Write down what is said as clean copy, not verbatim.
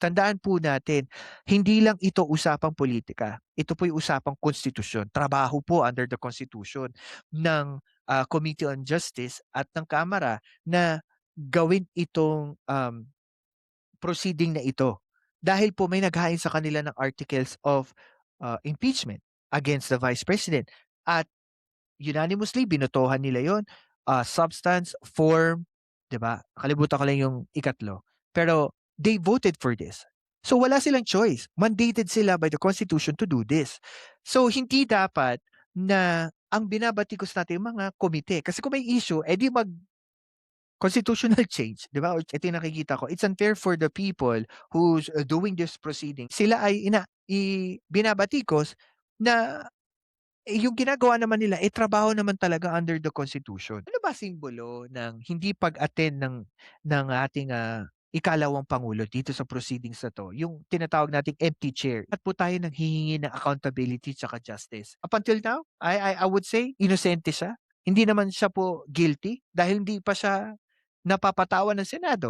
Tandaan po natin, hindi lang ito usapang politika. Ito po'y usapang konstitusyon. Trabaho po under the Constitution ng, Committee on Justice at ng Kamara na gawin itong, proceeding na ito. Dahil po may naghain sa kanila ng articles of, impeachment against the Vice President at unanimously binotohan nila yon, substance, form, 'di ba? Nakalimutan ko lang yung ikatlo. Pero they voted for this. So wala silang choice. Mandated sila by the Constitution to do this. So hindi dapat na ang binabatikos natin yung mga komite. Kasi kung may issue, edi constitutional change, 'di ba? Ito yung nakikita ko. It's unfair for the people who's doing this proceeding. Sila ay binabatikos na yung ginagawa naman nila, trabaho naman talaga under the Constitution. Ano ba simbolo ng hindi pag-attend ng ating, ikalawang pangulo dito sa proceedings na 'to, yung tinatawag nating empty chair. At po tayo nanghihingi ng accountability tsaka justice. Up until now, I would say inosente siya. Hindi naman siya po guilty dahil hindi pa siya napapatawan ng Senado.